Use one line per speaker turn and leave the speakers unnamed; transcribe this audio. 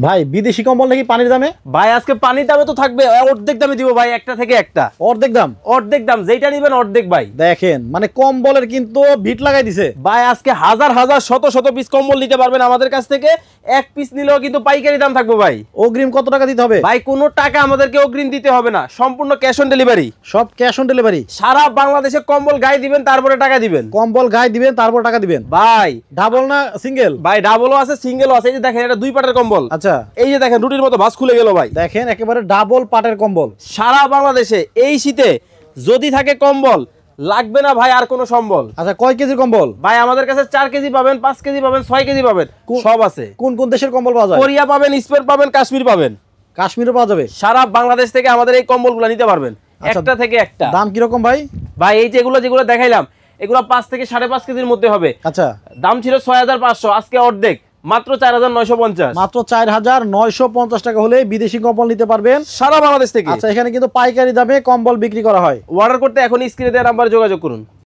ভাই বিদেশি কম্বল নাকি পানির দামে?
ভাই আজকে পানির দামে তো থাকবে, অর্ধেক দামে দিব ভাই, একটা থেকে একটা।
অর্ধেক দাম?
অর্ধেক দাম, যেটা নিবেন অর্ধেক ভাই।
দেখেন মানে কম্বলের কিন্তু ভিট লাগাই দিছে
ভাই আজকে হাজার হাজার শত শত পিস কম্বল নিতে পারবেন আমাদের কাছ থেকে, এক পিস নিলেও কিন্তু পাইকারি দাম থাকবে ভাই।
অগ্রিম কত টাকা দিতে হবে?
ভাই কোনো টাকা আমাদেরকে অগ্রিম দিতে হবে না, সম্পূর্ণ ক্যাশ অন ডেলিভারি।
সব ক্যাশ অন ডেলিভারি?
সারা বাংলাদেশে কম্বল গায়ে দিবেন তারপরে টাকা দিবেন।
কম্বল গায়ে দিবেন তারপর টাকা দিবেন?
ভাই
ডাবল না সিঙ্গেল?
ভাই ডাবলও আছে সিঙ্গেলও আছে। এই যে দেখেন এটা 2 পাটের কম্বল।
আচ্ছা
এই যে দেখেন রুটির মতো ভাঁজ খুলে গেল ভাই।
দেখেন একেবারে ডাবল পাটের কম্বল।
সারা বাংলাদেশে এই শীতে যদি থাকে কম্বল, লাগবে না ভাই আর কোনো সম্বল।
আচ্ছা কয় কেজির কম্বল?
ভাই আমাদের কাছে 4 কেজি পাবেন, 5 কেজি পাবেন, 6 কেজি পাবেন, সব আছে।
কোন কোন দেশের কম্বল পাওয়া যায়?
কোরিয়া পাবেন, স্পেন পাবেন, কাশ্মীর পাবেন।
কাশ্মীরও পাওয়া যাবে?
সারা বাংলাদেশ থেকে আমাদের এই কম্বলগুলো নিতে পারবেন,
আচ্ছা,
একটা থেকে একটা।
দাম কিরকম ভাই?
ভাই এই যেগুলো দেখাইলাম এগুলো 5 থেকে 5.5 কেজির মধ্যে হবে।
আচ্ছা
দাম ছিল 6500, আজকে অর্ধেক, মাত্র 4950।
মাত্র 4950 টাকা হলে বিদেশি কম্বল নিতে পারবেন
সারা বাংলাদেশ থেকে।
আচ্ছা এখানে কিন্তু পাইকারি দামে কম্বল বিক্রি করা হয়।
অর্ডার করতে এখন স্ক্রিনে দেওয়া নাম্বারে যোগাযোগ করুন।